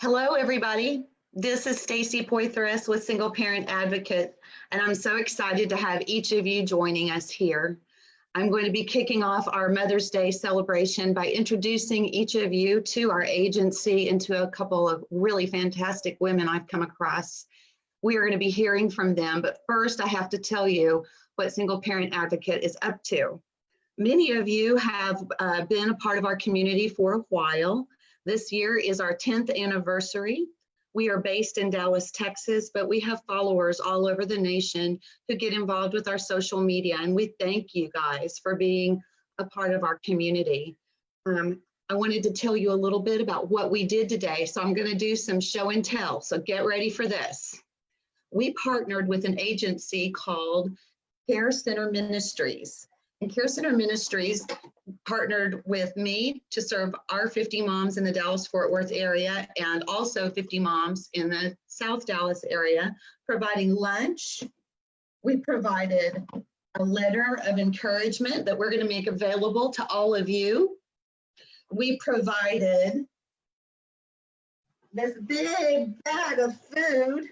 Hello, everybody. This is Stacy Poitras with Single Parent Advocate, and I'm so excited to have each of you joining us here. I'm going to be kicking off our Mother's Day celebration by introducing each of you to our agency and to a couple of really fantastic women I've come across. We are going to be hearing from them, but first I have to tell you what Single Parent Advocate is up to. Many of you have been a part of our community for a while. This year is our 10th anniversary. We are based in Dallas, Texas, but we have followers all over the nation who get involved with our social media, and we thank you guys for being a part of our community. I wanted to tell you a little bit about what we did today, so I'm going to do some show and tell, so get ready for this. We partnered with an agency called Care Center Ministries. And Care Center Ministries partnered with me to serve our 50 moms in the Dallas-Fort Worth area and also 50 moms in the South Dallas area, providing lunch. We provided a letter of encouragement that we're going to make available to all of you. We provided this big bag of food,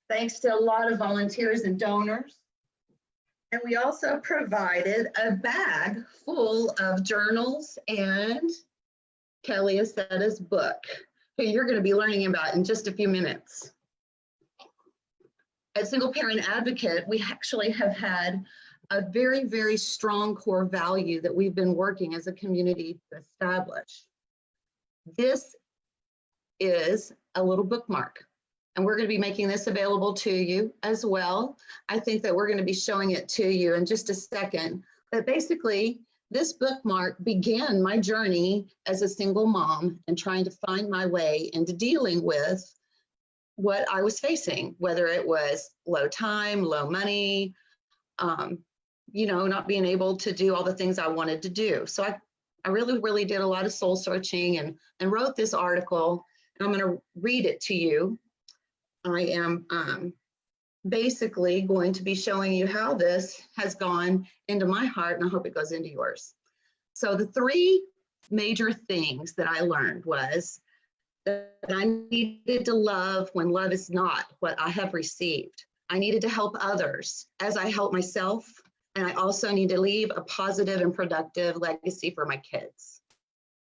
thanks to a lot of volunteers and donors. And we also provided a bag full of journals and Kelly Acetta's book, who you're going to be learning about in just a few minutes. At Single Parent Advocate, we actually have had a very, very strong core value that we've been working as a community to establish. This is a little bookmark. And we're going to be making this available to you as well. I think that we're going to be showing it to you in just a second. But basically, this bookmark began my journey as a single mom and trying to find my way into dealing with what I was facing, whether it was low time, low money, not being able to do all the things I wanted to do. So I really, really did a lot of soul searching and wrote this article. And I'm going to read it to you. I am basically going to be showing you how this has gone into my heart, and I hope it goes into yours. So the three major things that I learned was that I needed to love when love is not what I have received. I needed to help others as I help myself, and I also need to leave a positive and productive legacy for my kids.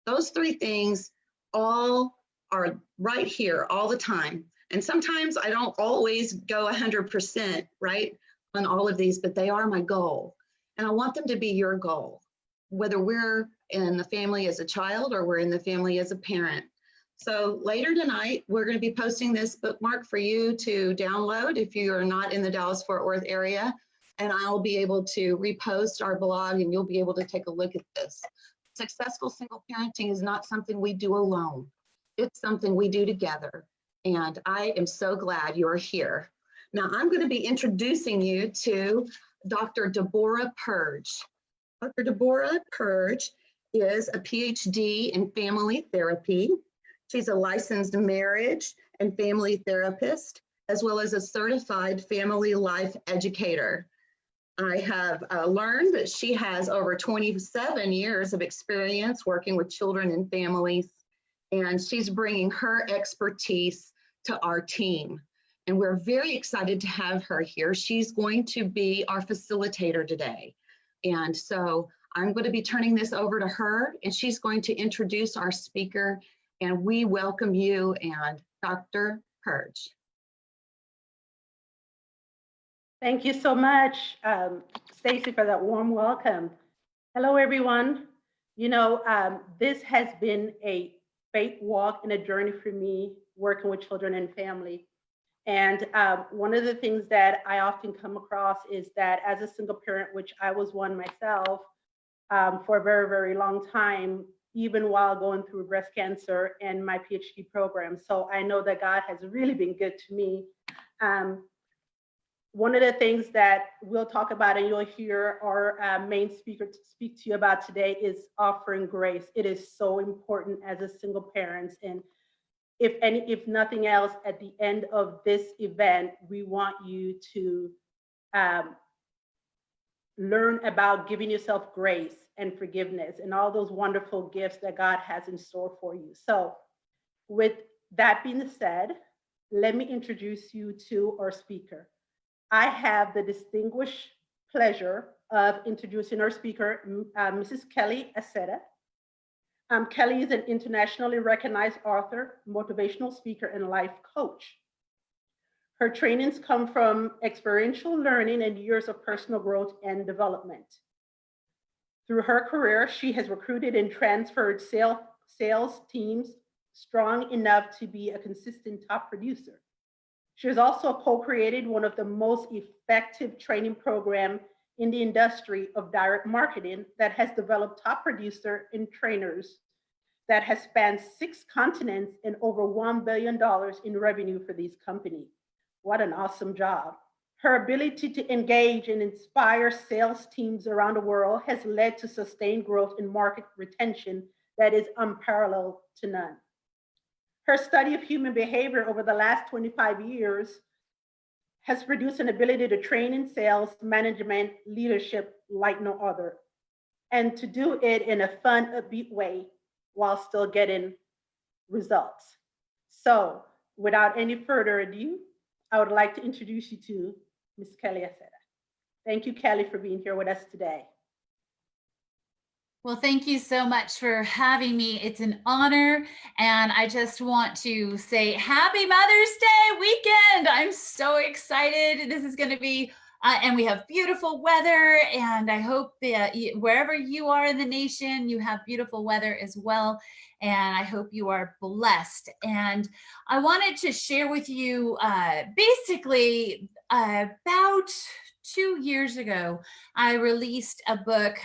Those three things all are right here all the time. And sometimes I don't always go 100% right on all of these, but they are my goal. And I want them to be your goal, whether we're in the family as a child or we're in the family as a parent. So later tonight, we're going to be posting this bookmark for you to download if you are not in the Dallas-Fort Worth area. And I'll be able to repost our blog and you'll be able to take a look at this. Successful single parenting is not something we do alone. It's something we do together. And I am so glad you're here. Now I'm going to be introducing you to Dr. Deborah Purge. Dr. Deborah Purge is a PhD in family therapy. She's a licensed marriage and family therapist, as well as a certified family life educator. I have learned that she has over 27 years of experience working with children and families, and she's bringing her expertise to our team. And we're very excited to have her here. She's going to be our facilitator today. And so I'm going to be turning this over to her, and she's going to introduce our speaker. And we welcome you and Dr. Purge. Thank you so much, Stacy, for that warm welcome. Hello, everyone. This has been a faith walk and a journey for me working with children and family. And one of the things that I often come across is that as a single parent, which I was one myself for a very, very long time, even while going through breast cancer and my PhD program. So I know that God has really been good to me. One of the things that we'll talk about and you'll hear our main speaker speak to you about today is offering grace. It is so important as a single parent. And if nothing else, at the end of this event, we want you to learn about giving yourself grace and forgiveness and all those wonderful gifts that God has in store for you. So With that being said, let me introduce you to our speaker. I have the distinguished pleasure of introducing our speaker, Mrs. Kelly Accetta. Kelly is an internationally recognized author, motivational speaker, and life coach. Her trainings come from experiential learning and years of personal growth and development. Through her career, she has recruited and transferred sales teams strong enough to be a consistent top producer. She has also co-created one of the most effective training programs in the industry of direct marketing that has developed top producer and trainers that has spanned 6 continents and over $1 billion in revenue for these companies. What an awesome job. Her ability to engage and inspire sales teams around the world has led to sustained growth in market retention that is unparalleled to none. Her study of human behavior over the last 25 years has produced an ability to train in sales, management, leadership like no other, and to do it in a fun, upbeat way while still getting results. So without any further ado, I would like to introduce you to Ms. Kelly Accetta. Thank you, Kelly, for being here with us today. Well, thank you so much for having me. It's an honor. And I just want to say happy Mother's Day weekend. I'm so excited. This is going to be, and we have beautiful weather. And I hope that wherever you are in the nation, you have beautiful weather as well. And I hope you are blessed. And I wanted to share with you basically about 2 years ago, I released a book.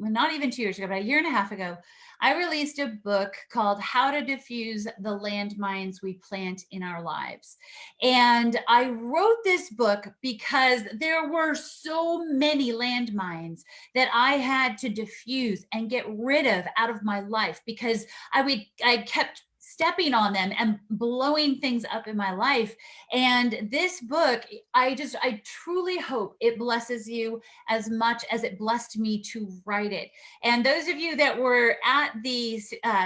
Well, not even 2 years ago, but a year and a half ago, I released a book called How to Diffuse the Landmines We Plant in Our Lives. And I wrote this book because there were so many landmines that I had to diffuse and get rid of out of my life because I kept stepping on them and blowing things up in my life. And this book, I truly hope it blesses you as much as it blessed me to write it. And those of you that were at the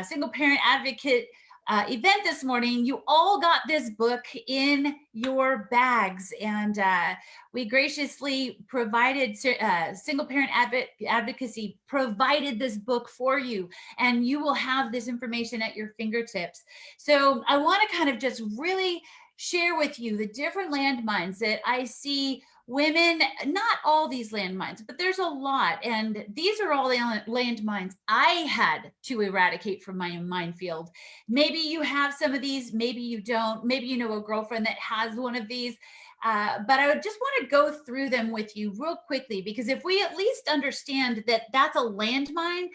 Single Parent Advocate event this morning, you all got this book in your bags, and we graciously provided Single Parent Advocacy provided this book for you, and you will have this information at your fingertips. So I want to kind of just really share with you the different landmines that I see women, not all these landmines, but there's a lot. And these are all the landmines I had to eradicate from my minefield. Maybe you have some of these, maybe you don't, maybe you know a girlfriend that has one of these. But I would just want to go through them with you real quickly, because if we at least understand that that's a landmine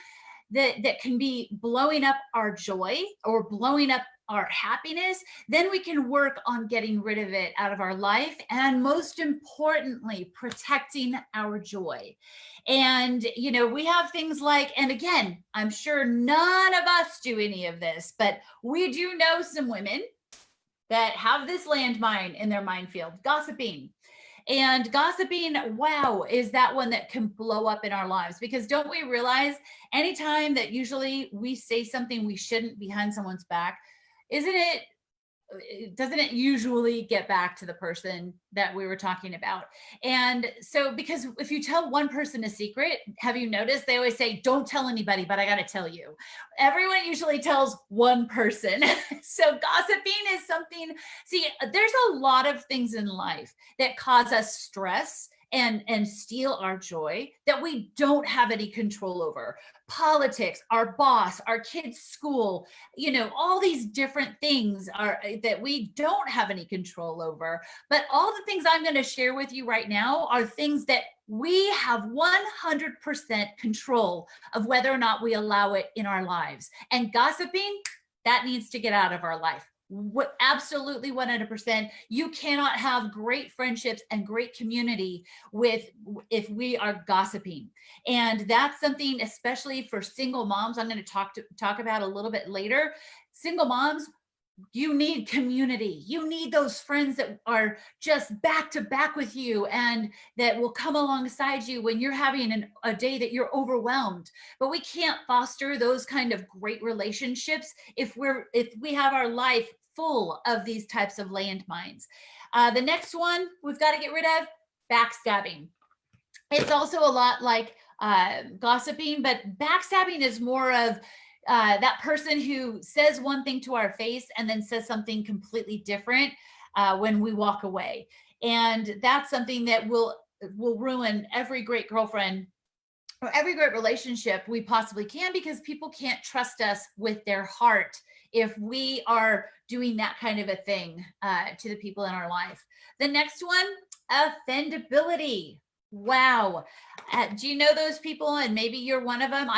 that can be blowing up our joy or blowing up our happiness, then we can work on getting rid of it out of our life. And most importantly, protecting our joy. And, you know, we have things like, and again, I'm sure none of us do any of this, but we do know some women that have this landmine in their minefield, gossiping. And gossiping, wow, is that one that can blow up in our lives? Because don't we realize anytime that usually we say something we shouldn't behind someone's back, doesn't it usually get back to the person that we were talking about? And so, because if you tell one person a secret, have you noticed they always say, don't tell anybody, but I got to tell you. Everyone usually tells one person. So gossiping is something, see, there's a lot of things in life that cause us stress and steal our joy that we don't have any control over. Politics, our boss, our kids' school, you know, all these different things are that we don't have any control over. But all the things I'm going to share with you right now are things that we have 100% control of whether or not we allow it in our lives. And gossiping, that needs to get out of our life. Absolutely 100%. You cannot have great friendships and great community if we are gossiping. And that's something, especially for single moms, I'm going to talk about a little bit later. Single moms, you need community. You need those friends that are just back to back with you and that will come alongside you when you're having a day that you're overwhelmed. But we can't foster those kind of great relationships if we have our life full of these types of landmines. The next one we've got to get rid of, backstabbing. It's also a lot like gossiping, but backstabbing is more of that person who says one thing to our face and then says something completely different when we walk away. And that's something that will ruin every great girlfriend or every great relationship we possibly can, because people can't trust us with their heart if we are doing that kind of a thing to the people in our life. The next one, offendability. Wow. Do you know those people? And maybe you're one of them.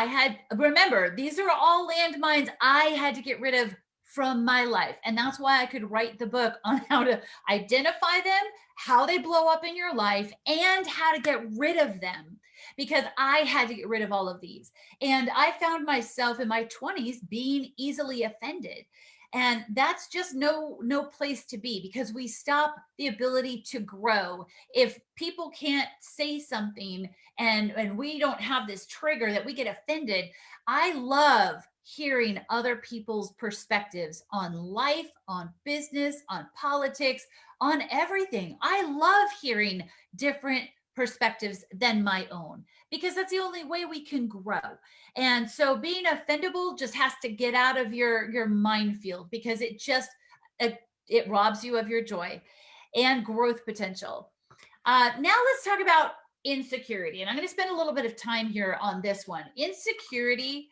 Remember, these are all landmines I had to get rid of from my life. And that's why I could write the book on how to identify them, how they blow up in your life, and how to get rid of them. Because I had to get rid of all of these. And I found myself in my 20s being easily offended. And that's just no place to be, because we stop the ability to grow. If people can't say something and we don't have this trigger that we get offended, I love hearing other people's perspectives on life, on business, on politics, on everything. I love hearing different perspectives than my own, because that's the only way we can grow. And so being offendable just has to get out of your minefield, because it robs you of your joy and growth potential. Now let's talk about insecurity. And I'm going to spend a little bit of time here on this one. Insecurity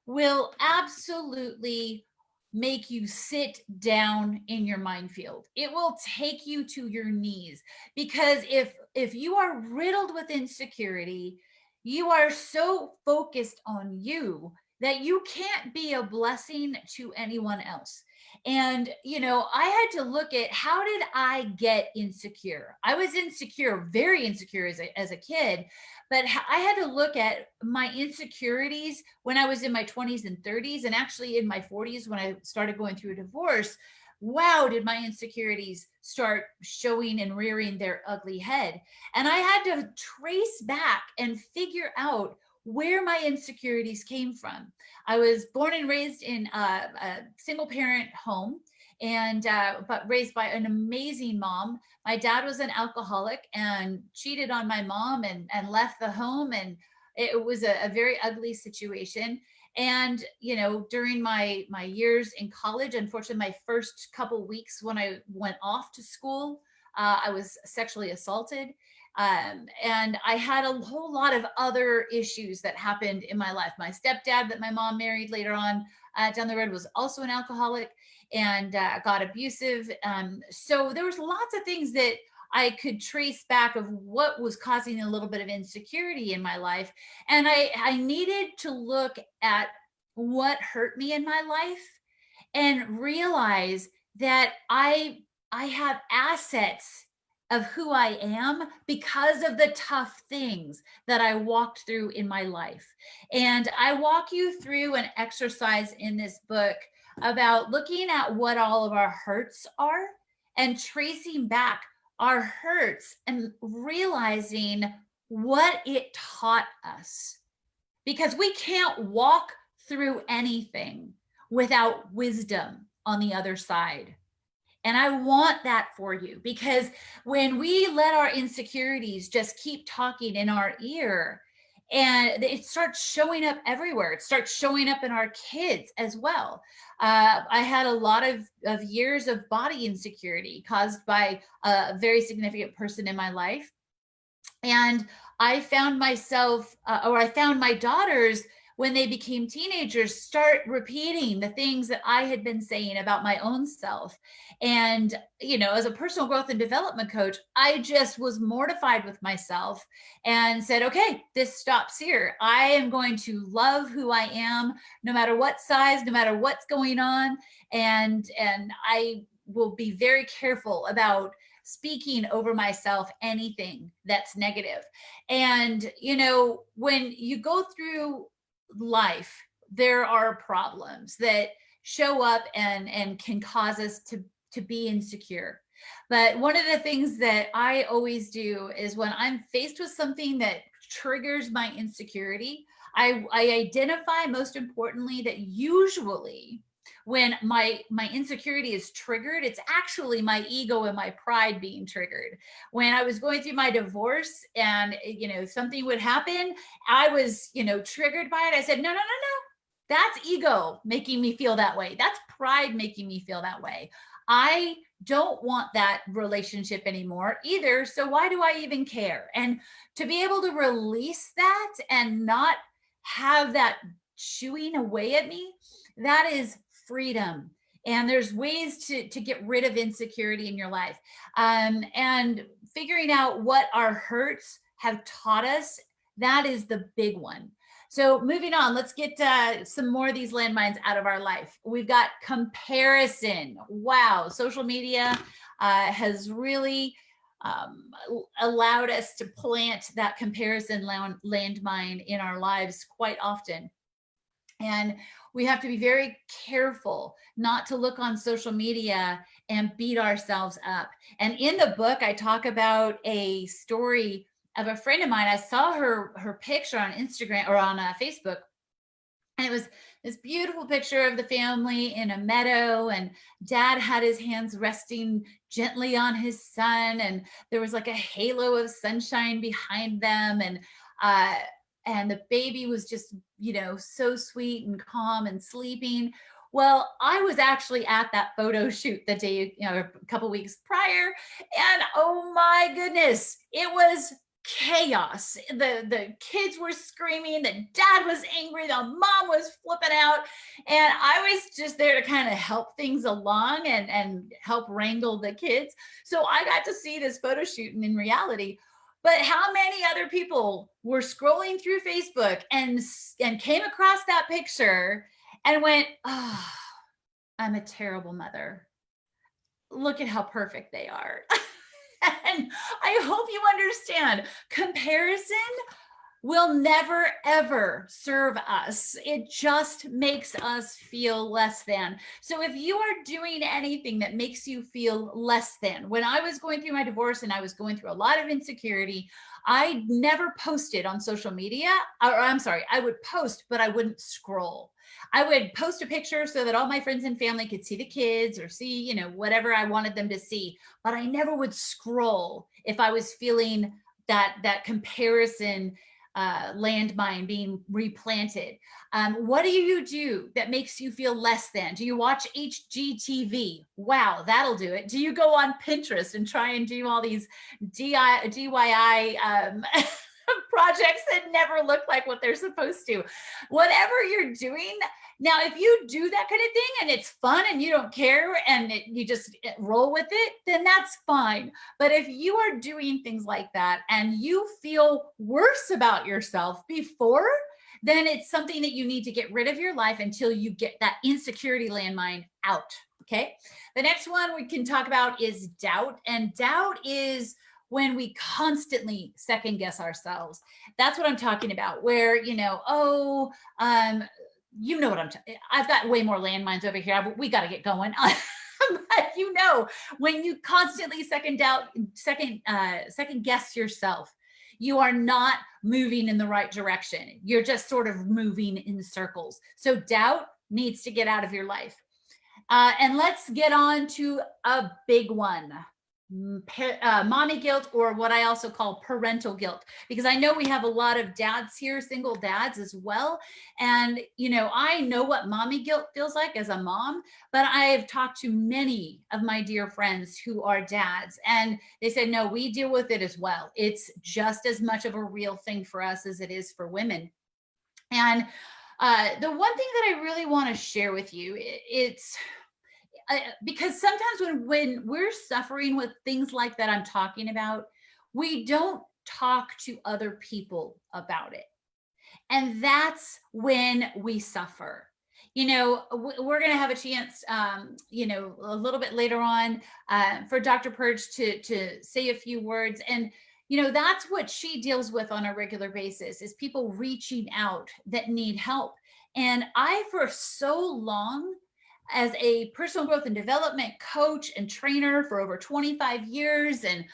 will absolutely make you sit down in your minefield. It will take you to your knees, because if you are riddled with insecurity, you are so focused on you that you can't be a blessing to anyone else. And, I had to look at, how did I get insecure? I was insecure, very insecure as a kid, but I had to look at my insecurities when I was in my 20s and 30s, and actually in my 40s when I started going through a divorce. Wow, did my insecurities start showing and rearing their ugly head. And I had to trace back and figure out where my insecurities came from. I was born and raised in a single parent home, but raised by an amazing mom. My dad was an alcoholic and cheated on my mom and left the home. And it was a very ugly situation. And, during my years in college, unfortunately, my first couple weeks when I went off to school, I was sexually assaulted. And I had a whole lot of other issues that happened in my life. My stepdad that my mom married later on down the road was also an alcoholic and got abusive. So there was lots of things that I could trace back of what was causing a little bit of insecurity in my life. And I needed to look at what hurt me in my life and realize that I have assets of who I am because of the tough things that I walked through in my life. And I walk you through an exercise in this book about looking at what all of our hurts are and tracing back our hurts and realizing what it taught us. Because we can't walk through anything without wisdom on the other side. And I want that for you, because when we let our insecurities just keep talking in our ear, and it starts showing up everywhere. It starts showing up in our kids as well. I had a lot of years of body insecurity caused by a very significant person in my life. And I found myself, I found my daughters, when they became teenagers, start repeating the things that I had been saying about my own self. And, as a personal growth and development coach, I just was mortified with myself and said, okay, this stops here. I am going to love who I am, no matter what size, no matter what's going on. And I will be very careful about speaking over myself anything that's negative. And, when you go through life, there are problems that show up and can cause us to be insecure. But one of the things that I always do is when I'm faced with something that triggers my insecurity, I identify, most importantly, that usually when my insecurity is triggered, it's actually my ego and my pride being triggered. When I was going through my divorce and, something would happen, I was, triggered by it. I said, no, that's ego making me feel that way. That's pride making me feel that way. I don't want that relationship anymore either. So why do I even care? And to be able to release that and not have that chewing away at me, that is freedom. And there's ways to get rid of insecurity in your life. And figuring out what our hurts have taught us, that is the big one. So moving on, let's get some more of these landmines out of our life. We've got comparison. Wow, social media has really allowed us to plant that comparison landmine in our lives quite often. And we have to be very careful not to look on social media and beat ourselves up. And in the book, I talk about a story of a friend of mine. I saw her picture on Instagram or on Facebook. And it was this beautiful picture of the family in a meadow, and dad had his hands resting gently on his son. And there was like a halo of sunshine behind them. And the baby was just, so sweet and calm and sleeping. Well, I was actually at that photo shoot the day, a couple weeks prior. And oh my goodness, it was chaos. The kids were screaming, the dad was angry, the mom was flipping out, and I was just there to kind of help things along and help wrangle the kids. So I got to see this photo shoot in reality. But how many other people were scrolling through Facebook and came across that picture and went, oh, I'm a terrible mother. Look at how perfect they are. And I hope you understand, comparison will never, ever serve us. It just makes us feel less than. So if you are doing anything that makes you feel less than, when I was going through my divorce and I was going through a lot of insecurity, I never posted on social media, or I'm sorry, I would post, but I wouldn't scroll. I would post a picture so that all my friends and family could see the kids or see, whatever I wanted them to see, but I never would scroll if I was feeling that comparison landmine being replanted. What do you do that makes you feel less than? Do you watch HGTV? Wow, that'll do it. Do you go on Pinterest and try and do all these DIY projects that never look like what they're supposed to? Whatever you're doing. Now, if you do that kind of thing and it's fun and you don't care and you just roll with it, then that's fine. But if you are doing things like that and you feel worse about yourself before, then it's something that you need to get rid of your life until you get that insecurity landmine out. Okay. The next one we can talk about is doubt. And doubt is when we constantly second guess ourselves. That's what I'm talking about, where, you know what I've got way more landmines over here. We got to get going. But when you constantly second guess yourself, you are not moving in the right direction. You're just sort of moving in circles. So doubt needs to get out of your life. And let's get on to a big one. Mommy guilt, or what I also call parental guilt, because I know we have a lot of dads here, single dads as well. And, I know what mommy guilt feels like as a mom, but I have talked to many of my dear friends who are dads, and they said, no, we deal with it as well. It's just as much of a real thing for us as it is for women. And the one thing that I really want to share with you, because sometimes when we're suffering with things like that I'm talking about, we don't talk to other people about it. And that's when we suffer. We're going to have a chance, a little bit later on for Dr. Purge to say a few words. And, that's what she deals with on a regular basis, is people reaching out that need help. And I, for so long, as a personal growth and development coach and trainer for over 25 years, and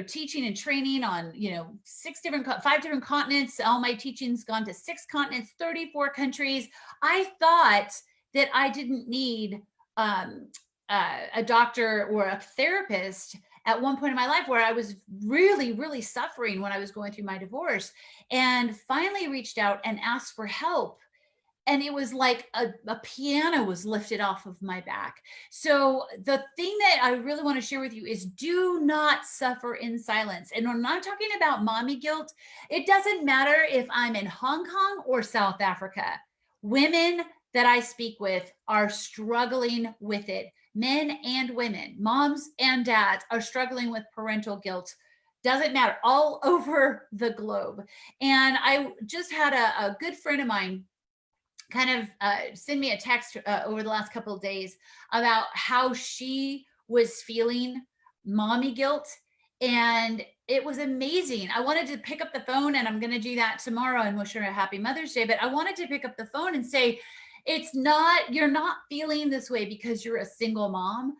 teaching and training on 5 different continents. All my teaching's gone to 6 continents, 34 countries. I thought that I didn't need a doctor or a therapist at one point in my life, where I was really, really suffering when I was going through my divorce, and finally reached out and asked for help. And it was like a piano was lifted off of my back. So the thing that I really want to share with you is, do not suffer in silence. And when I'm talking about mommy guilt, it doesn't matter if I'm in Hong Kong or South Africa. Women that I speak with are struggling with it. Men and women, moms and dads, are struggling with parental guilt. Doesn't matter, all over the globe. And I just had a good friend of mine kind of send me a text over the last couple of days about how she was feeling mommy guilt. And it was amazing. I wanted to pick up the phone, and I'm going to do that tomorrow and wish her a happy Mother's Day. But I wanted to pick up the phone and say, you're not feeling this way because you're a single mom.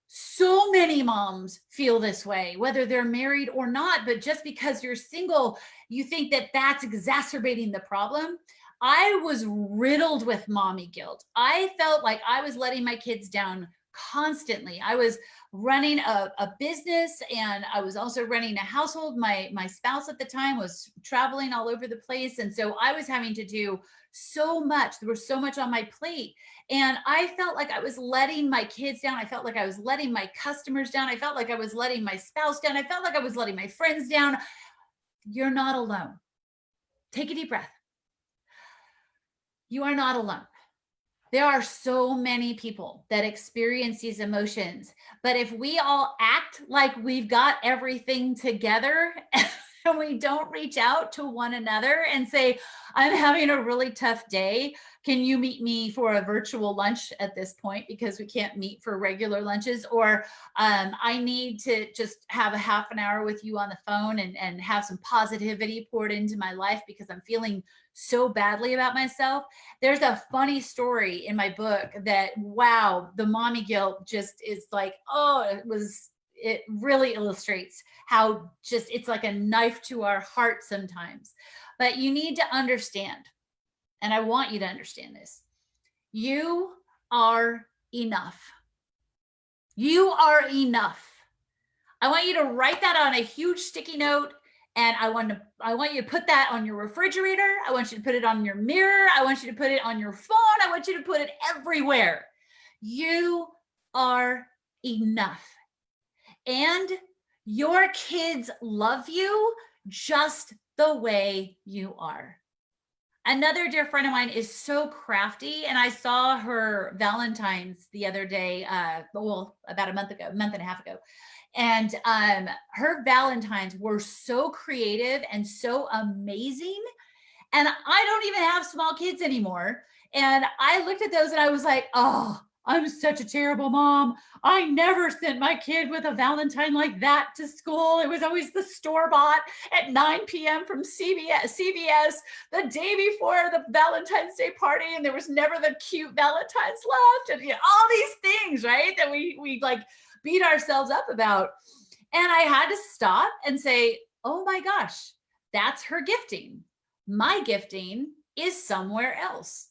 So many moms feel this way, whether they're married or not. But just because you're single, you think that that's exacerbating the problem. I was riddled with mommy guilt. I felt like I was letting my kids down constantly. I was running a business, and I was also running a household. My spouse at the time was traveling all over the place. And so I was having to do so much. There was so much on my plate. And I felt like I was letting my kids down. I felt like I was letting my customers down. I felt like I was letting my spouse down. I felt like I was letting my friends down. You're not alone. Take a deep breath. You are not alone. There are so many people that experience these emotions, but if we all act like we've got everything together and we don't reach out to one another and say, I'm having a really tough day, can you meet me for a virtual lunch at this point because we can't meet for regular lunches? Or I need to just have a half an hour with you on the phone and have some positivity poured into my life because I'm feeling so badly about myself. There's a funny story in my book that, wow, the mommy guilt just is like, it really illustrates how just it's like a knife to our heart sometimes. But you need to understand, and I want you to understand this, you are enough. You are enough. I want you to write that on a huge sticky note. And I want you to put that on your refrigerator. I want you to put it on your mirror. I want you to put it on your phone. I want you to put it everywhere. You are enough. And your kids love you just the way you are. Another dear friend of mine is so crafty, and I saw her Valentine's the other day, about a month and a half ago. And her Valentines were so creative and so amazing. And I don't even have small kids anymore. And I looked at those and I was like, oh, I'm such a terrible mom. I never sent my kid with a Valentine like that to school. It was always the store-bought at 9 p.m. from CVS the day before the Valentine's Day party, and there was never the cute Valentines left, and all these things, right, that we like beat ourselves up about. And I had to stop and say, oh my gosh, that's her gifting. My gifting is somewhere else.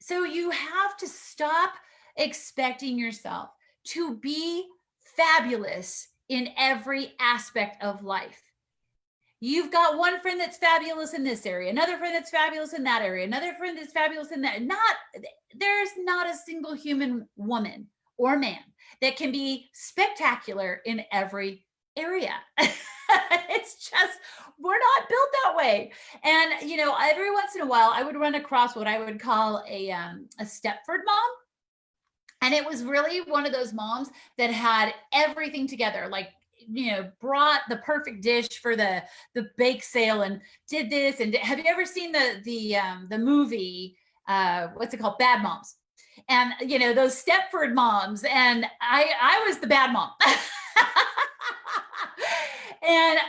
So you have to stop expecting yourself to be fabulous in every aspect of life. You've got one friend that's fabulous in this area, another friend that's fabulous in that area, another friend that's fabulous in that. There's not a single human woman or man that can be spectacular in every area. It's just, we're not built that way. And, every once in a while, I would run across what I would call a Stepford mom. And it was really one of those moms that had everything together, like, brought the perfect dish for the bake sale and did this. And have you ever seen the movie, what's it called? Bad Moms. And, those Stepford moms, and I was the bad mom. And,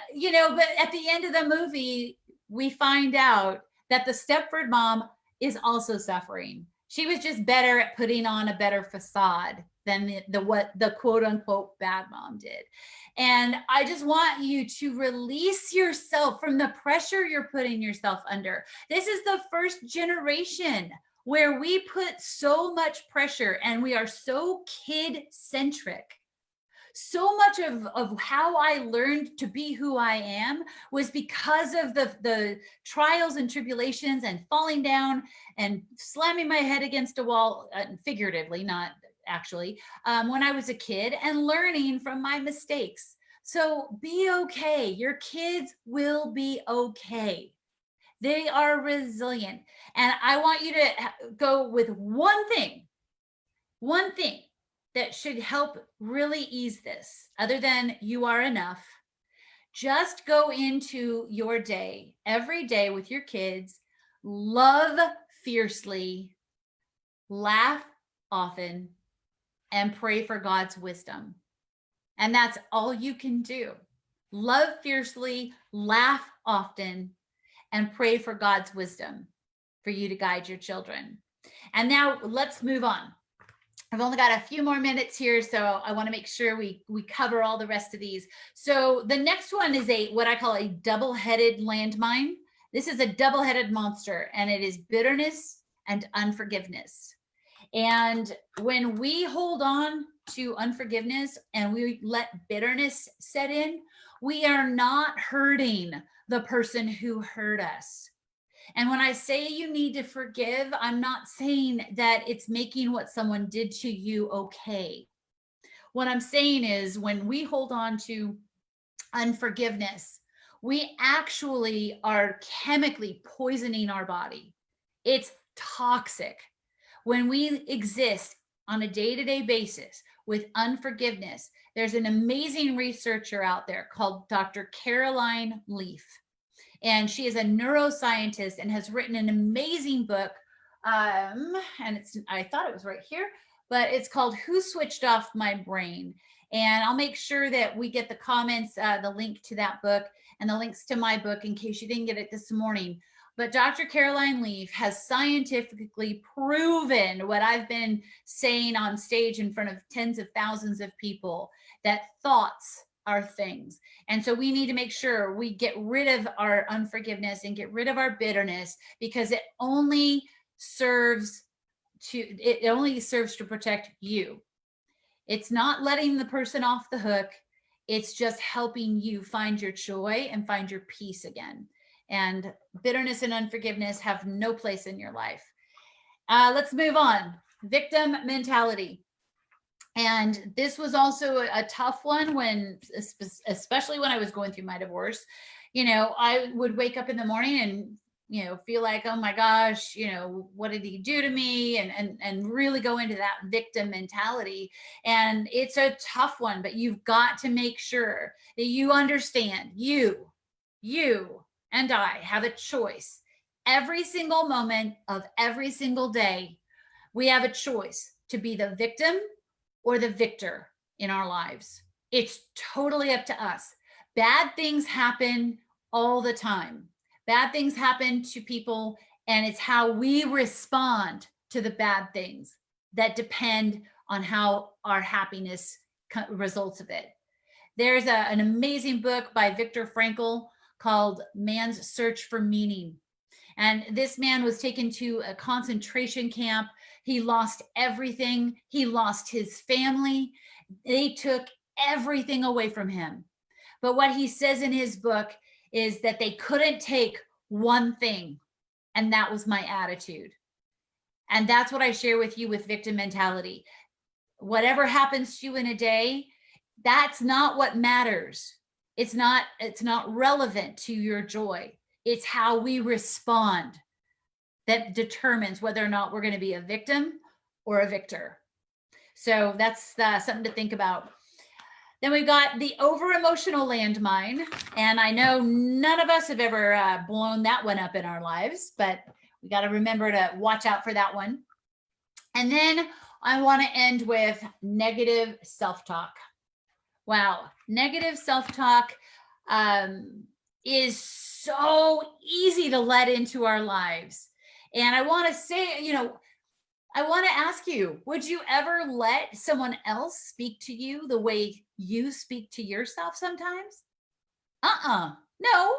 but at the end of the movie, we find out that the Stepford mom is also suffering. She was just better at putting on a better facade than what the quote unquote bad mom did. And I just want you to release yourself from the pressure you're putting yourself under. This is the first generation where we put so much pressure and we are so kid centric. So much of how I learned to be who I am was because of the trials and tribulations and falling down and slamming my head against a wall, figuratively, not actually, when I was a kid, and learning from my mistakes. So be okay. Your kids will be okay. They are resilient. And I want you to go with one thing that should help really ease this, other than you are enough. Just go into your day, every day with your kids, love fiercely, laugh often, and pray for God's wisdom. And that's all you can do. Love fiercely, laugh often, and pray for God's wisdom for you to guide your children. And now let's move on. I've only got a few more minutes here, so I want to make sure we cover all the rest of these. So the next one is what I call a double-headed landmine. This is a double-headed monster, and it is bitterness and unforgiveness. And when we hold on to unforgiveness and we let bitterness set in, we are not hurting the person who hurt us. And when I say you need to forgive, I'm not saying that it's making what someone did to you okay. What I'm saying is when we hold on to unforgiveness, we actually are chemically poisoning our body. It's toxic. When we exist on a day-to-day basis with unforgiveness, there's an amazing researcher out there called Dr. Caroline Leaf. And she is a neuroscientist and has written an amazing book. And I thought it was right here, but it's called Who Switched Off My Brain? And I'll make sure that we get the comments, the link to that book and the links to my book in case you didn't get it this morning. But Dr. Caroline Leaf has scientifically proven what I've been saying on stage in front of tens of thousands of people, that thoughts are things. And so we need to make sure we get rid of our unforgiveness and get rid of our bitterness, because it only serves to protect you. It's not letting the person off the hook. It's just helping you find your joy and find your peace again. And bitterness and unforgiveness have no place in your life. Let's move on. Victim mentality. And this was also a tough one especially when I was going through my divorce. You know, I would wake up in the morning and, you know, feel like, oh my gosh, you know, what did he do to me? And really go into that victim mentality. And it's a tough one, but you've got to make sure that you understand you and I have a choice. Every single moment of every single day, we have a choice to be the victim or the victor in our lives. It's totally up to us. Bad things happen all the time. Bad things happen to people, and it's how we respond to the bad things that depend on how our happiness results of it. There's an amazing book by Viktor Frankl called Man's Search for Meaning. And this man was taken to a concentration camp. He lost everything. He lost his family. They took everything away from him. But what he says in his book is that they couldn't take one thing, and that was my attitude. And that's what I share with you with victim mentality. Whatever happens to you in a day, that's not what matters. It's not relevant to your joy. It's how we respond that determines whether or not we're going to be a victim or a victor. So that's something to think about. Then we've got the over-emotional landmine. And I know none of us have ever blown that one up in our lives, but we got to remember to watch out for that one. And then I want to end with negative self-talk. Wow, negative self-talk is so easy to let into our lives. And I want to say, you know, I want to ask you, would you ever let someone else speak to you the way you speak to yourself sometimes? No.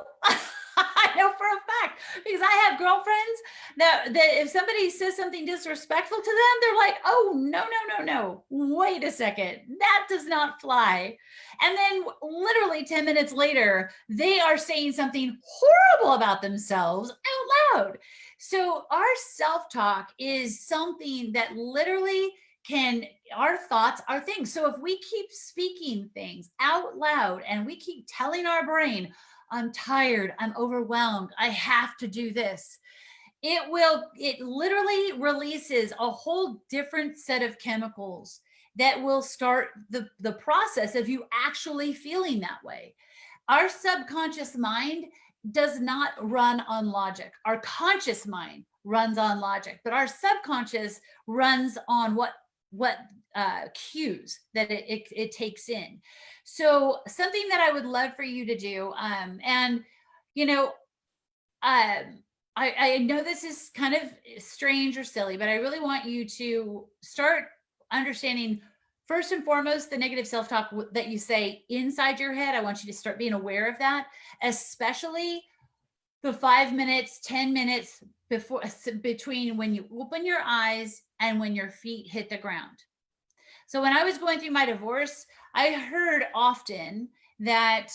I know for a fact, because I have girlfriends that if somebody says something disrespectful to them, they're like, oh, no. Wait a second. That does not fly. And then literally 10 minutes later, they are saying something horrible about themselves out loud. So our self-talk is something that literally our thoughts are things. So if we keep speaking things out loud and we keep telling our brain, I'm tired, I'm overwhelmed, I have to do this, it literally releases a whole different set of chemicals that will start the process of you actually feeling that way. Our subconscious mind does not run on logic. Our conscious mind runs on logic, but our subconscious runs on what cues that it takes in. So something that I would love for you to do, and you know, I know this is kind of strange or silly, but I really want you to start understanding, first and foremost, the negative self-talk that you say inside your head. I want you to start being aware of that, especially the 5 minutes, 10 minutes between when you open your eyes and when your feet hit the ground. So when I was going through my divorce, I heard often that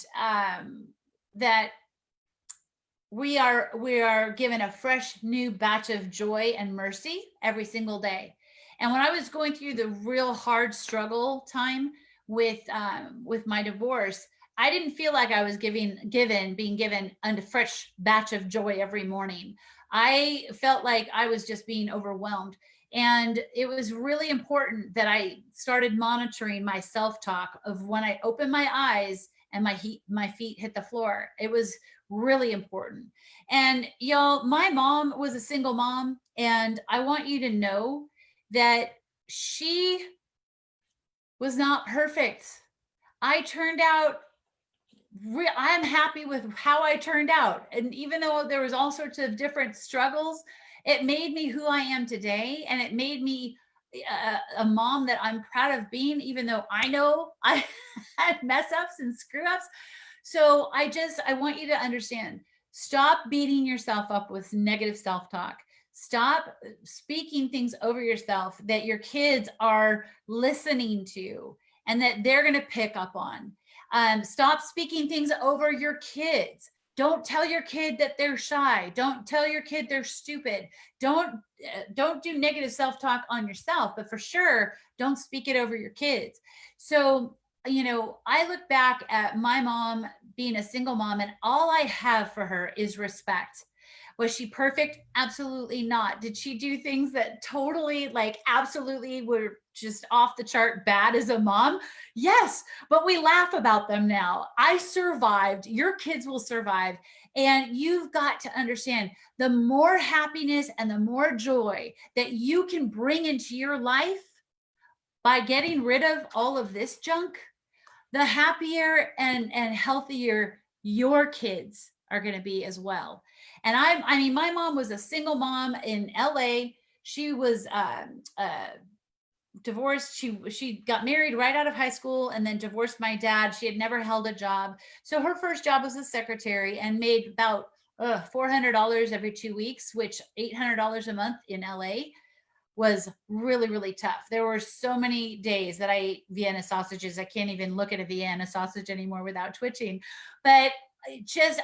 that we are given a fresh new batch of joy and mercy every single day. And when I was going through the real hard struggle time with my divorce, I didn't feel like I was being given a fresh batch of joy every morning. I felt like I was just being overwhelmed. And it was really important that I started monitoring my self-talk of when I opened my eyes and my feet hit the floor. It was really important. And y'all, my mom was a single mom, and I want you to know that she was not perfect. I turned out I'm happy with how I turned out. And even though there was all sorts of different struggles, it made me who I am today. And it made me a mom that I'm proud of being, even though I know I had mess ups and screw ups. So I want you to understand, stop beating yourself up with negative self-talk. Stop speaking things over yourself that your kids are listening to and that they're going to pick up on. Stop speaking things over your kids. Don't tell your kid that they're shy. Don't tell your kid they're stupid. Don't do negative self-talk on yourself, but for sure, don't speak it over your kids. So, I look back at my mom being a single mom, and all I have for her is respect. Was she perfect? Absolutely not. Did she do things that totally, absolutely were just off the chart bad as a mom? Yes, but we laugh about them now. I survived. Your kids will survive. And you've got to understand, the more happiness and the more joy that you can bring into your life by getting rid of all of this junk, the happier and healthier your kids are going to be as well. And I mean, my mom was a single mom in LA. She was divorced. She got married right out of high school and then divorced my dad. She had never held a job. So her first job was a secretary and made about $400 every 2 weeks, which $800 a month in LA was really, really tough. There were so many days that I ate Vienna sausages. I can't even look at a Vienna sausage anymore without twitching. But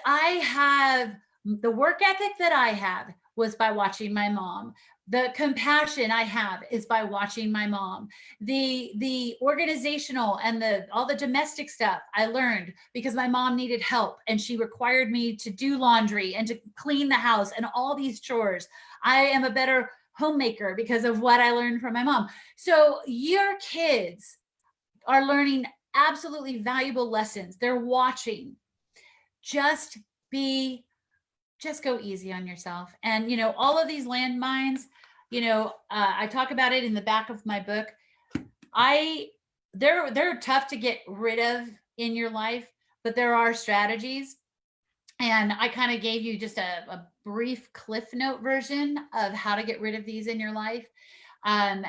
I have the work ethic that I have was by watching my mom. The compassion I have is by watching my mom. The organizational and all the domestic stuff I learned because my mom needed help and she required me to do laundry and to clean the house and all these chores. I am a better homemaker because of what I learned from my mom. So your kids are learning absolutely valuable lessons. They're watching. Just go easy on yourself. And, all of these landmines, I talk about it in the back of my book. They're tough to get rid of in your life, but there are strategies. And I kind of gave you just a brief Cliff Note version of how to get rid of these in your life. And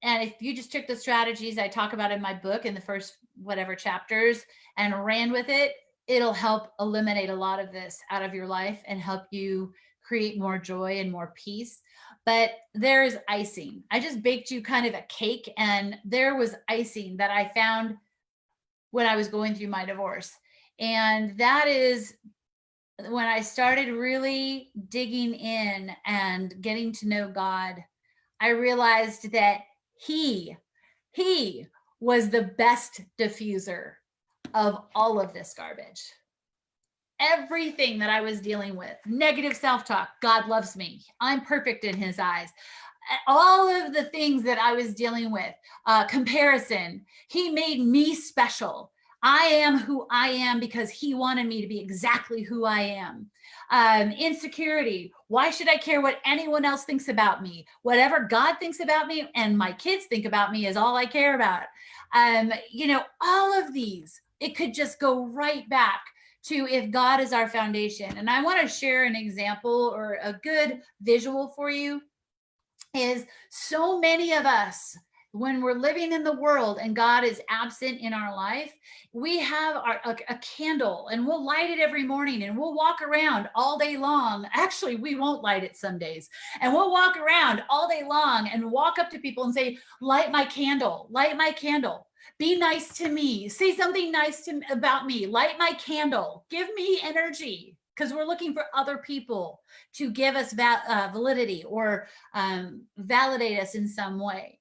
if you just took the strategies I talk about in my book in the first whatever chapters and ran with it, it'll help eliminate a lot of this out of your life and help you create more joy and more peace. But there is icing. I just baked you kind of a cake, and there was icing that I found when I was going through my divorce. And that is when I started really digging in and getting to know God. I realized that he was the best diffuser of all of this garbage. Everything that I was dealing with, negative self-talk, God loves me, I'm perfect in his eyes, all of the things that I was dealing with, comparison, he made me special. I am who I am because he wanted me to be exactly who I am. Insecurity, why should I care what anyone else thinks about me? Whatever God thinks about me and my kids think about me is all I care about. All of these, it could just go right back to if God is our foundation. And I want to share an example or a good visual for you. Is so many of us, when we're living in the world and God is absent in our life, we have a candle and we'll light it every morning and we'll walk around all day long. Actually, we won't light it some days. And we'll walk around all day long and walk up to people and say, light my candle, light my candle. Be nice to me. Say something nice about me. Light my candle. Give me energy. Because we're looking for other people to give us validity or validate us in some way.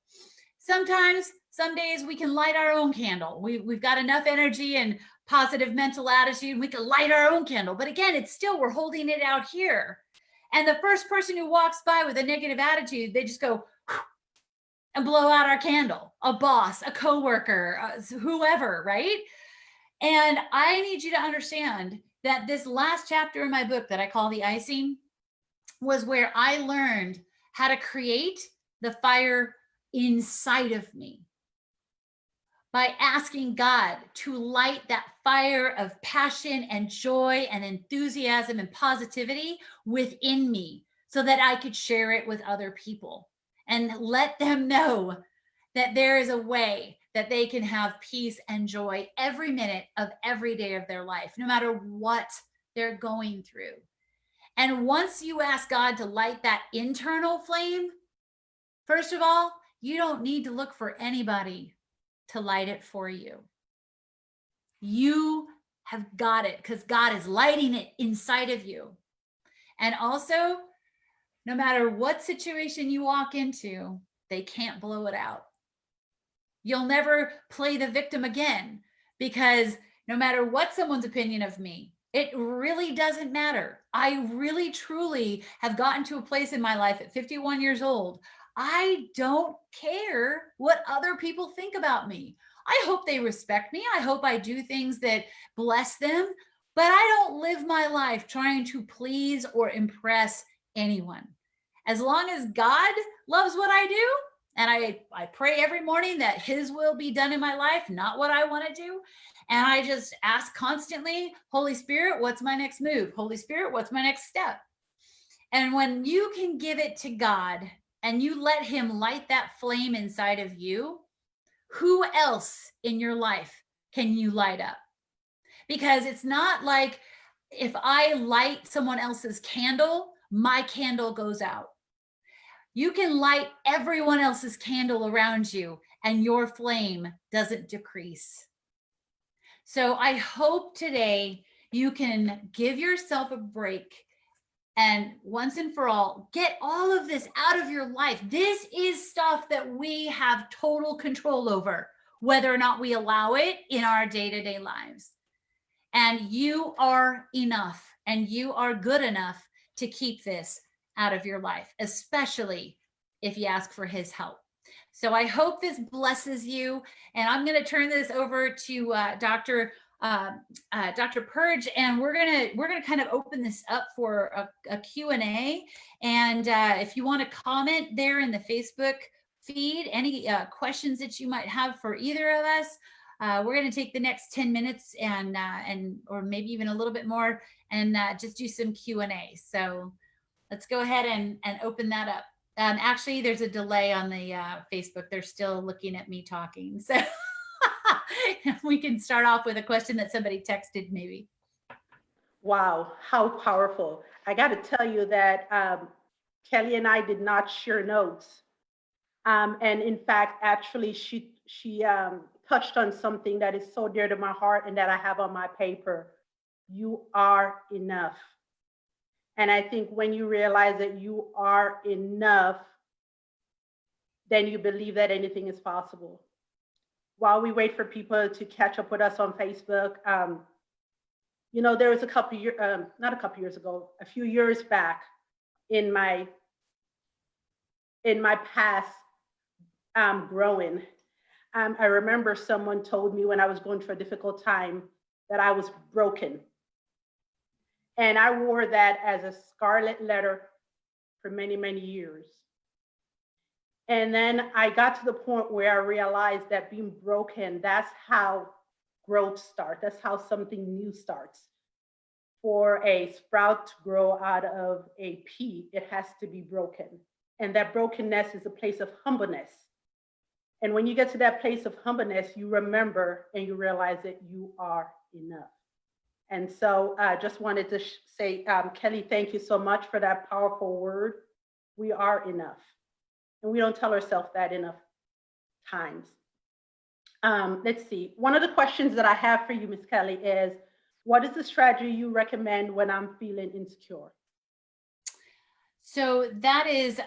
Sometimes, some days we can light our own candle. We've got enough energy and positive mental attitude. We can light our own candle. But again, it's still, we're holding it out here. And the first person who walks by with a negative attitude, they just go and blow out our candle. A boss, a coworker, whoever, right? And I need you to understand that this last chapter in my book that I call The Icing was where I learned how to create the fire inside of me by asking God to light that fire of passion and joy and enthusiasm and positivity within me so that I could share it with other people and let them know that there is a way that they can have peace and joy every minute of every day of their life, no matter what they're going through. And once you ask God to light that internal flame, first of all, you don't need to look for anybody to light it for you. You have got it because God is lighting it inside of you. And also, no matter what situation you walk into, they can't blow it out. You'll never play the victim again because no matter what someone's opinion of me, it really doesn't matter. I really, truly have gotten to a place in my life at 51 years old. I don't care what other people think about me. I hope they respect me. I hope I do things that bless them, but I don't live my life trying to please or impress anyone. As long as God loves what I do, and I pray every morning that his will be done in my life, not what I want to do. And I just ask constantly, Holy Spirit, what's my next move? Holy Spirit, what's my next step? And when you can give it to God and you let him light that flame inside of you, who else in your life can you light up? Because it's not like if I light someone else's candle, my candle goes out. You can light everyone else's candle around you and your flame doesn't decrease. So I hope today you can give yourself a break and once and for all, get all of this out of your life. This is stuff that we have total control over, whether or not we allow it in our day-to-day lives. And you are enough and you are good enough to keep this out of your life, especially if you ask for his help. So I hope this blesses you. And I'm going to turn this over to Dr. Purge, and we're gonna kind of open this up for a Q&A. And if you want to comment there in the Facebook feed, any questions that you might have for either of us, we're going to take the next 10 minutes and or maybe even a little bit more and just do some Q&A. So let's go ahead and open that up. Actually, there's a delay on the Facebook. They're still looking at me talking. So we can start off with a question that somebody texted maybe. Wow, how powerful. I got to tell you that Kelly and I did not share notes. And in fact, actually, she touched on something that is so dear to my heart and that I have on my paper. You are enough. And I think when you realize that you are enough, then you believe that anything is possible. While we wait for people to catch up with us on Facebook, you know, there was a couple years, not a couple years ago, a few years back in my past growing, I remember someone told me when I was going through a difficult time that I was broken. And I wore that as a scarlet letter for many, many years. And then I got to the point where I realized that being broken, that's how growth starts. That's how something new starts. For a sprout to grow out of a pea, it has to be broken. And that brokenness is a place of humbleness. And when you get to that place of humbleness, you remember and you realize that you are enough. And so I just wanted to say, Kelly, thank you so much for that powerful word. We are enough. And we don't tell ourselves that enough times. Let's see. One of the questions that I have for you, Ms. Kelly, is what is the strategy you recommend when I'm feeling insecure? So that is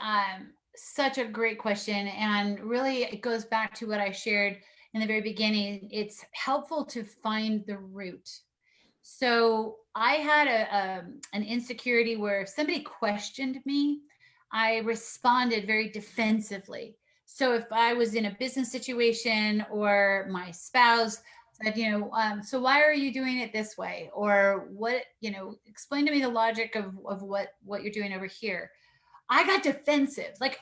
such a great question. And really, it goes back to what I shared in the very beginning. It's helpful to find the root. So I had an insecurity where if somebody questioned me, I responded very defensively. So if I was in a business situation or my spouse said, so why are you doing it this way? Or what, explain to me the logic of what you're doing over here. I got defensive, like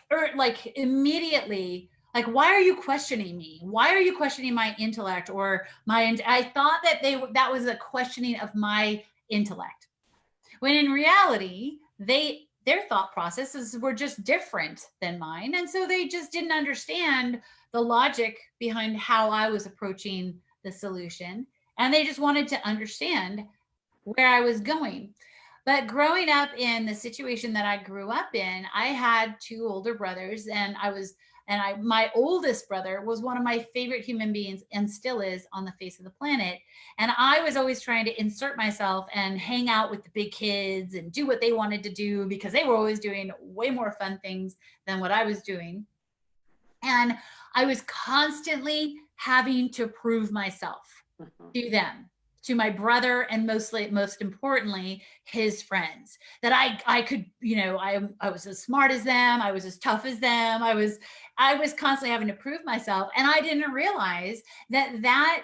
immediately, like, why are you questioning me? Why are you questioning my intellect or I thought that that was a questioning of my intellect. When in reality, their thought processes were just different than mine. And so they just didn't understand the logic behind how I was approaching the solution. And they just wanted to understand where I was going. But growing up in the situation that I grew up in, I had two older brothers, and my oldest brother was one of my favorite human beings and still is on the face of the planet. And I was always trying to insert myself and hang out with the big kids and do what they wanted to do because they were always doing way more fun things than what I was doing. And I was constantly having to prove myself to them, to my brother, and most importantly, his friends, that I could, I was as smart as them. I was as tough as them. I was constantly having to prove myself. And I didn't realize that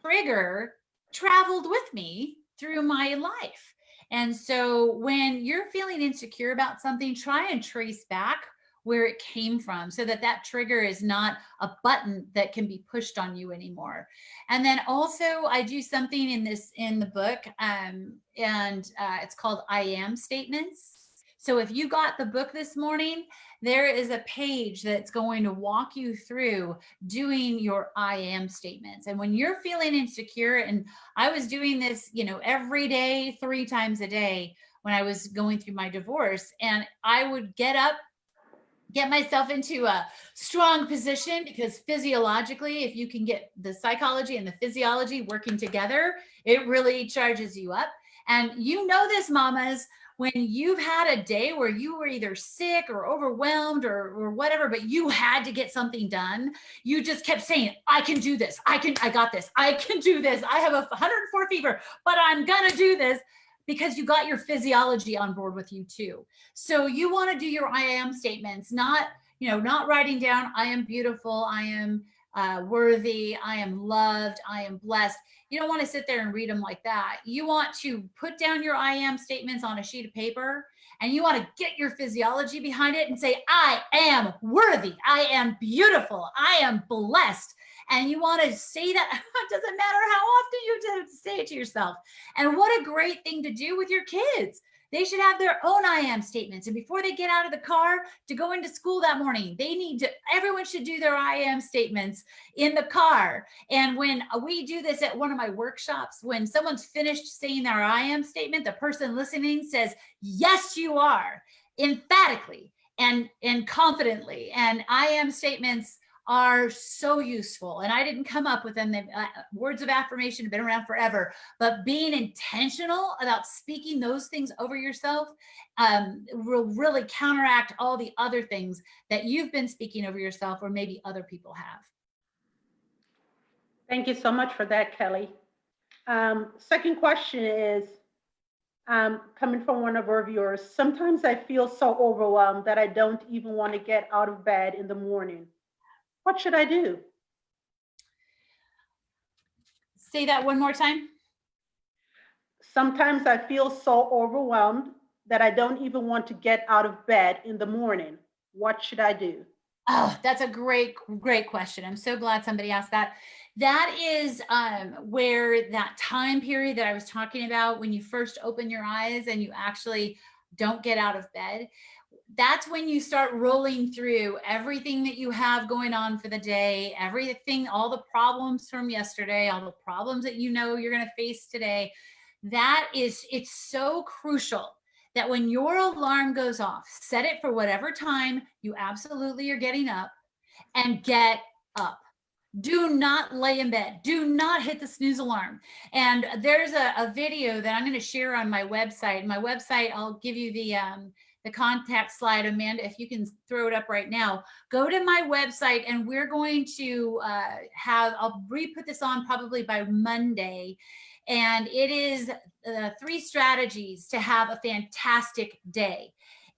trigger traveled with me through my life. And so when you're feeling insecure about something, try and trace back where it came from so that trigger is not a button that can be pushed on you anymore. And then also I do something in the book and it's called I am statements. So if you got the book this morning, there is a page that's going to walk you through doing your I am statements. And when you're feeling insecure, and I was doing this, every day, 3 times a day when I was going through my divorce, and I would get up, get myself into a strong position, because physiologically, if you can get the psychology and the physiology working together, it really charges you up. And this, mamas, when you've had a day where you were either sick or overwhelmed or whatever, but you had to get something done, you just kept saying, I can do this. I got this. I can do this. I have 104 fever, but I'm going to do this. Because you got your physiology on board with you too. So you want to do your I am statements, not writing down, I am beautiful, I am worthy, I am loved, I am blessed. You don't want to sit there and read them like that. You want to put down your I am statements on a sheet of paper, and you want to get your physiology behind it and say, I am worthy, I am beautiful, I am blessed. And you want to say that. It doesn't matter how often you say it to yourself. And what a great thing to do with your kids. They should have their own I am statements. And before they get out of the car to go into school that morning, everyone should do their I am statements in the car. And when we do this at one of my workshops, when someone's finished saying their I am statement, the person listening says, yes, you are, emphatically and confidently. And I am statements are so useful. And I didn't come up with them. Words of affirmation have been around forever, but being intentional about speaking those things over yourself will really counteract all the other things that you've been speaking over yourself or maybe other people have. Thank you so much for that, Kelly. Second question is coming from one of our viewers. Sometimes I feel so overwhelmed that I don't even want to get out of bed in the morning. What should I do? Say that one more time. Sometimes I feel so overwhelmed that I don't even want to get out of bed in the morning. What should I do? Oh, that's a great question. I'm so glad somebody asked that. That is where that time period that I was talking about, when you first open your eyes and you actually don't get out of bed, that's when you start rolling through everything that you have going on for the day, everything, all the problems from yesterday, all the problems that you know you're going to face today. It's so crucial that when your alarm goes off, set it for whatever time you absolutely are getting up, and get up. Do not lay in bed. Do not hit the snooze alarm. And there's a video that I'm going to share on my website. My website, I'll give you the contact slide. Amanda, if you can throw it up right now, go to my website and we're going to I'll re-put this on probably by Monday. And it is 3 strategies to have a fantastic day.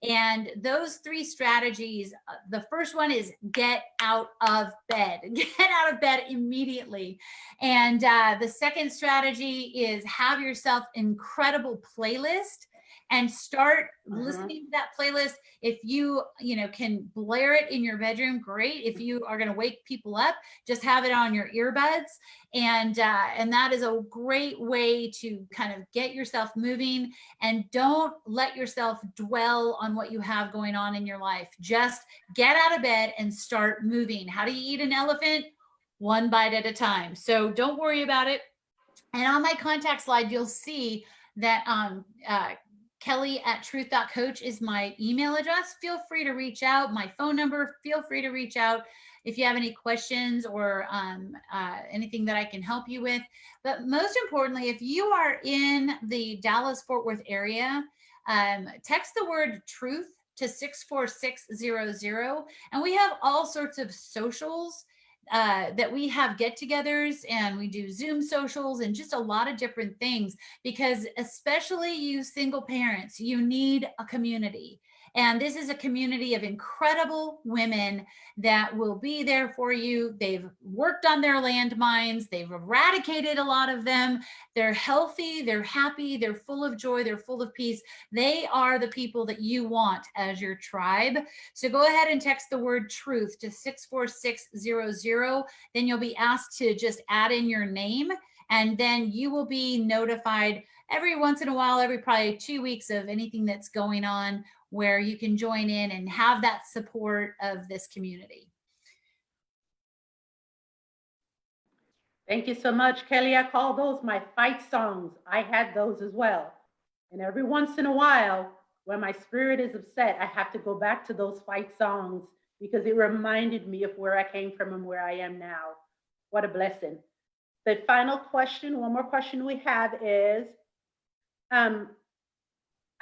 And those 3 strategies, the first one is get out of bed. Get out of bed immediately. And the second strategy is have yourself an incredible playlist and start listening to that playlist. If you can blare it in your bedroom, great. If you are going to wake people up, just have it on your earbuds. And that is a great way to kind of get yourself moving, and don't let yourself dwell on what you have going on in your life. Just get out of bed and start moving. How do you eat an elephant? One bite at a time. So don't worry about it. And on my contact slide, you'll see that Kelly@truth.coach is my email address. Feel free to reach out. My phone number, feel free to reach out if you have any questions or anything that I can help you with. But most importantly, if you are in the Dallas-Fort Worth area, text the word truth to 64600. And we have all sorts of socials that we have get-togethers, and we do Zoom socials and just a lot of different things, because especially you single parents, you need a community. And this is a community of incredible women that will be there for you. They've worked on their landmines. They've eradicated a lot of them. They're healthy. They're happy. They're full of joy. They're full of peace. They are the people that you want as your tribe. So go ahead and text the word truth to 64600. Then you'll be asked to just add in your name, and then you will be notified every once in a while, every probably 2 weeks, of anything that's going on, where you can join in and have that support of this community. Thank you so much, Kelly. I call those my fight songs. I had those as well. And every once in a while, when my spirit is upset, I have to go back to those fight songs, because it reminded me of where I came from and where I am now. What a blessing. The final question, one more question we have is,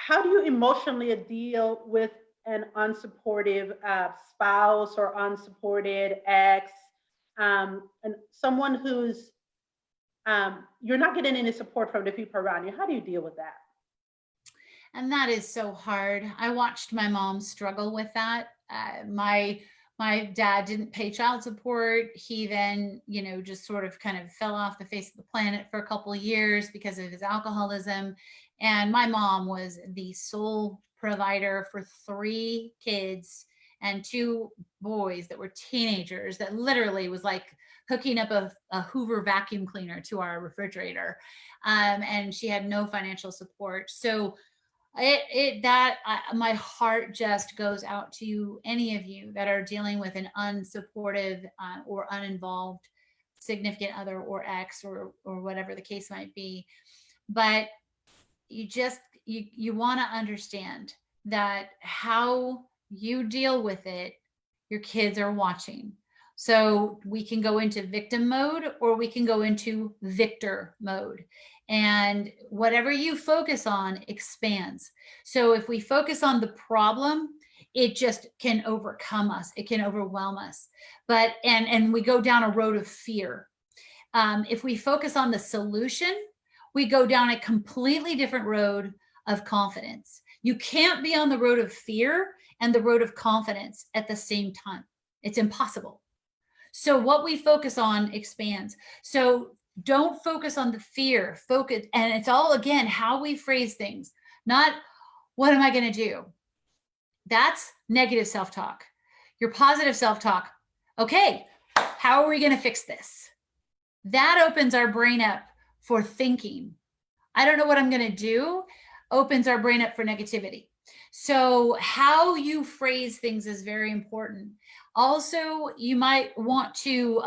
how do you emotionally deal with an unsupportive spouse or unsupported ex, and someone who's, you're not getting any support from the people around you? How do you deal with that? And that is so hard. I watched my mom struggle with that. My dad didn't pay child support. He then, just sort of kind of fell off the face of the planet for a couple of years because of his alcoholism. And my mom was the sole provider for 3 kids and 2 boys that were teenagers, that literally was like hooking up a Hoover vacuum cleaner to our refrigerator. And she had no financial support. So My heart just goes out to any of you that are dealing with an unsupportive or uninvolved significant other or ex or whatever the case might be. But you want to understand that how you deal with it, your kids are watching. So we can go into victim mode or we can go into victor mode. And whatever you focus on expands. So if we focus on the problem, it just can overcome us. It can overwhelm us. But, and we go down a road of fear. If we focus on the solution, we go down a completely different road of confidence. You can't be on the road of fear and the road of confidence at the same time. It's impossible. So what we focus on expands. So don't focus on the fear, focus. And it's all, again, how we phrase things, not what am I going to do? That's negative self-talk. Your positive self-talk. Okay, how are we going to fix this? That opens our brain up for thinking. I don't know what I'm going to do, opens our brain up for negativity. So how you phrase things is very important. Also, you might want to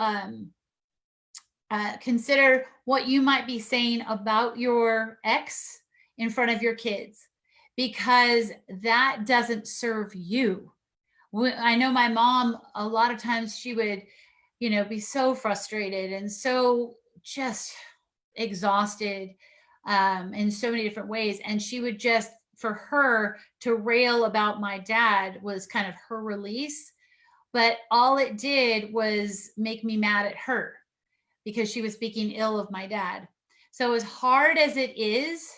consider what you might be saying about your ex in front of your kids, because that doesn't serve you. I know my mom, a lot of times she would, be so frustrated and so just exhausted in so many different ways. And she would just, for her to rail about my dad was kind of her release. But all it did was make me mad at her because she was speaking ill of my dad. So as hard as it is,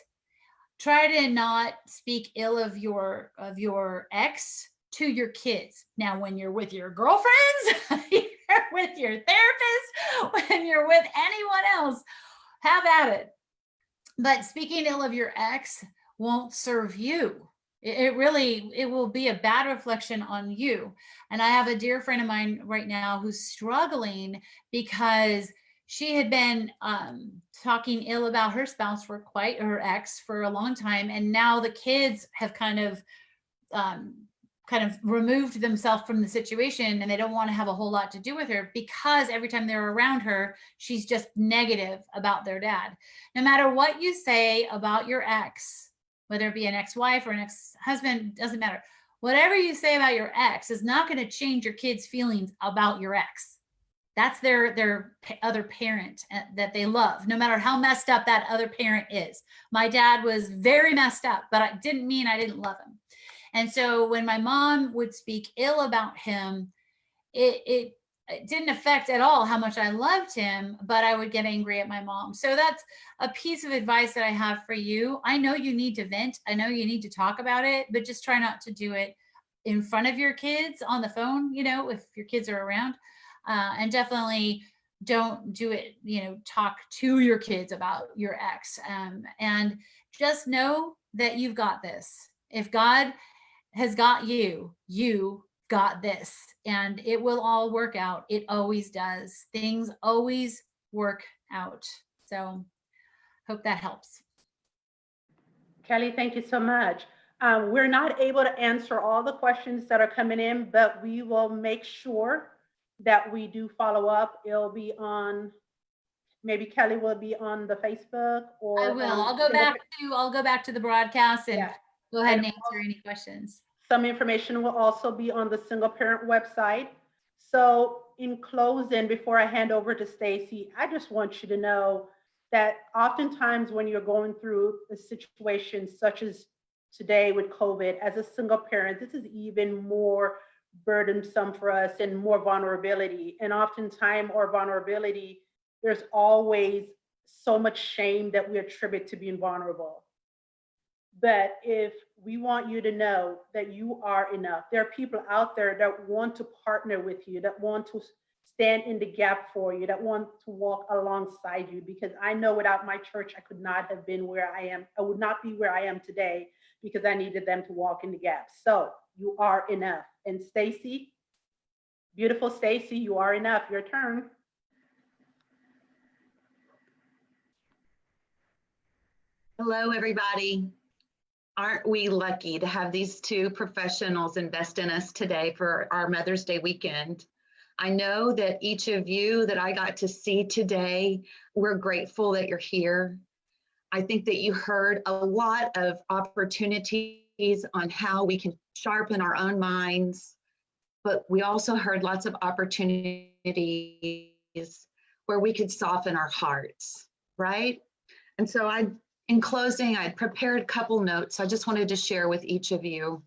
try to not speak ill of your ex to your kids. Now, when you're with your girlfriends, you're with your therapist, when you're with anyone else, have at it. But speaking ill of your ex won't serve you. It will be a bad reflection on you. And I have a dear friend of mine right now who's struggling because she had been talking ill about her spouse her ex for a long time. And now the kids have kind of removed themselves from the situation, and they don't want to have a whole lot to do with her because every time they're around her, she's just negative about their dad. No matter what you say about your ex, whether it be an ex-wife or an ex-husband, doesn't matter. Whatever you say about your ex is not going to change your kids' feelings about your ex. That's their other parent that they love, no matter how messed up that other parent is. My dad was very messed up, but it didn't mean I didn't love him. And so when my mom would speak ill about him, it didn't affect at all how much I loved him, but I would get angry at my mom. So that's a piece of advice that I have for you. I know you need to vent. I know you need to talk about it, but just try not to do it in front of your kids on the phone, if your kids are around. And definitely don't do it, talk to your kids about your ex. And just know that you've got this. If God has got you, you got this, and it will all work out. It always does. Things always work out. So hope that helps. Kelly, thank you so much. We're not able to answer all the questions that are coming in, but we will make sure that we do follow up. It'll be on, maybe Kelly will be on the Facebook, or I will. I'll go back to the broadcast and go ahead and answer any questions. Some information will also be on the single parent website. So in closing, before I hand over to Stacy, I just want you to know that oftentimes when you're going through a situation such as today with COVID, as a single parent, this is even more burdensome for us and more vulnerability. And oftentimes our vulnerability, there's always so much shame that we attribute to being vulnerable. But if we want you to know that you are enough, there are people out there that want to partner with you, that want to stand in the gap for you, that want to walk alongside you, because I know without my church, I could not have been where I am. I would not be where I am today because I needed them to walk in the gap. So you are enough. And Stacy, beautiful Stacy, you are enough. Your turn. Hello, everybody. Aren't we lucky to have these two professionals invest in us today for our Mother's Day weekend? I know that each of you that I got to see today, we're grateful that you're here. I think that you heard a lot of opportunities on how we can sharpen our own minds, but we also heard lots of opportunities where we could soften our hearts, right? And so in closing, I'd prepared a couple notes I just wanted to share with each of you.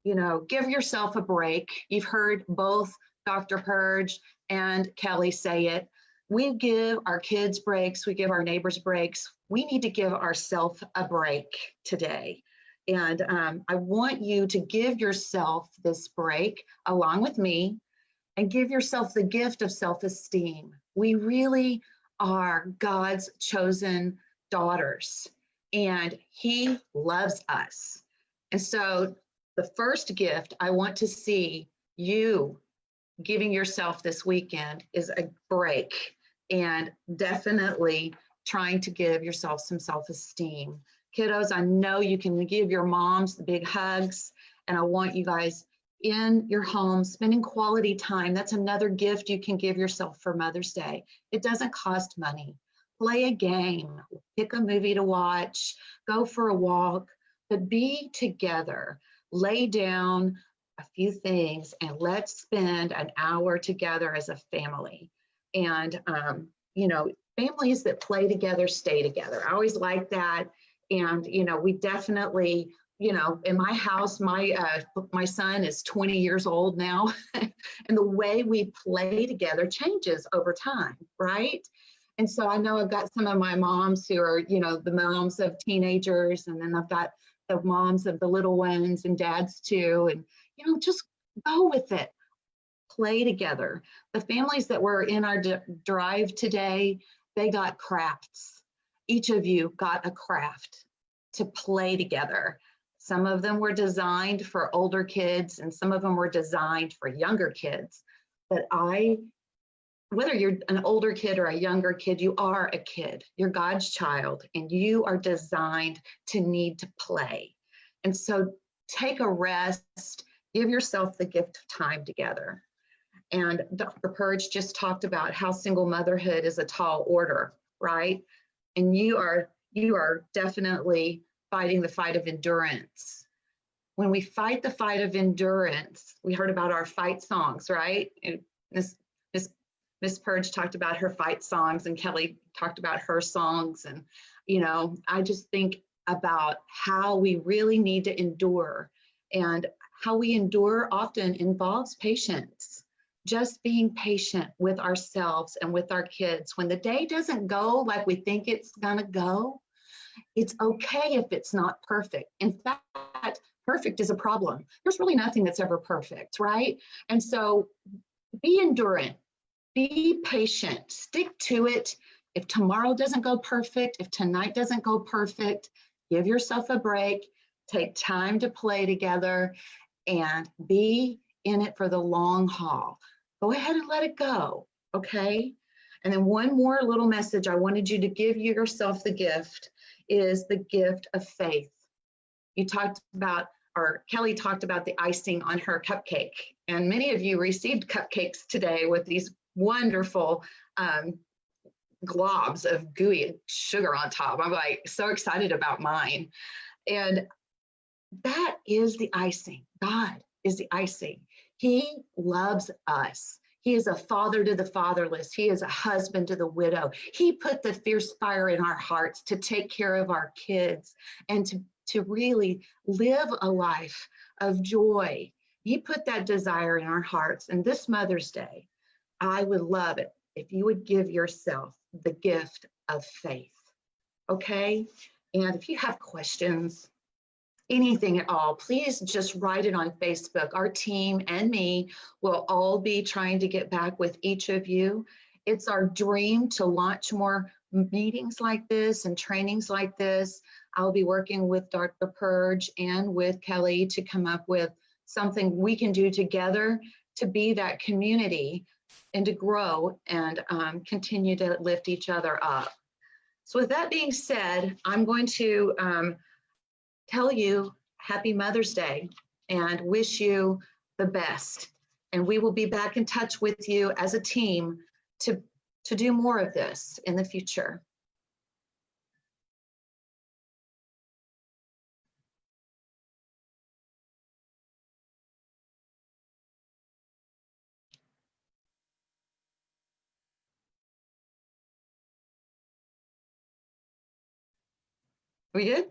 You know, give yourself a break. You've heard both Dr. Purge and Kelly say it. We give our kids breaks, we give our neighbors breaks. We need to give ourselves a break today. And I want you to give yourself this break along with me and give yourself the gift of self-esteem. We really are God's chosen daughters, and He loves us. And so the first gift I want to see you giving yourself this weekend is a break, and definitely trying to give yourself some self-esteem. Kiddos, I know you can give your moms the big hugs, and I want you guys in your home spending quality time. That's another gift you can give yourself for Mother's Day. It doesn't cost money. Play a game, pick a movie to watch, go for a walk, but be together. Lay down a few things and let's spend an hour together as a family. And, you know, families that play together stay together. I always like that. And, you know, we definitely, you know, in my house, my son is 20 years old now, and the way we play together changes over time, right? And so I know I've got some of my moms who are, you know, the moms of teenagers, and then I've got the moms of the little ones and dads too. And, you know, just go with it. Play together. The families that were in our drive today, they got crafts. Each of you got a craft to play together. Some of them were designed for older kids and some of them were designed for younger kids. But whether you're an older kid or a younger kid, you are a kid. You're God's child and you are designed to need to play. And so take a rest, give yourself the gift of time together. And Dr. Purge just talked about how single motherhood is a tall order, right? And you are definitely fighting the fight of endurance. When we fight the fight of endurance, we heard about our fight songs, right? And Miss Purge talked about her fight songs and Kelly talked about her songs. And, you know, I just think about how we really need to endure, and how we endure often involves patience. Just being patient with ourselves and with our kids. When the day doesn't go like we think it's gonna go, it's okay if it's not perfect. In fact, perfect is a problem. There's really nothing that's ever perfect, right? And so be endurant, be patient, stick to it. If tomorrow doesn't go perfect, if tonight doesn't go perfect, give yourself a break, take time to play together, and be in it for the long haul. Go ahead and let it go, okay? And then one more little message I wanted you to give yourself the gift is the gift of faith. You talked about, or Kelly talked about the icing on her cupcake, and many of you received cupcakes today with these wonderful globs of gooey sugar on top. I'm like so excited about mine. And that is the icing. God is the icing. He loves us. He is a father to the fatherless. He is a husband to the widow. He put the fierce fire in our hearts to take care of our kids and to really live a life of joy. He put that desire in our hearts. And this Mother's Day, I would love it if you would give yourself the gift of faith, okay? And if you have questions, anything at all, please just write it on Facebook. Our team and me will all be trying to get back with each of you. It's our dream to launch more meetings like this and trainings like this. I'll be working with Dr. Purge and with Kelly to come up with something we can do together to be that community and to grow and continue to lift each other up. So with that being said, I'm going to tell you Happy Mother's Day and wish you the best. And we will be back in touch with you as a team to do more of this in the future. We good?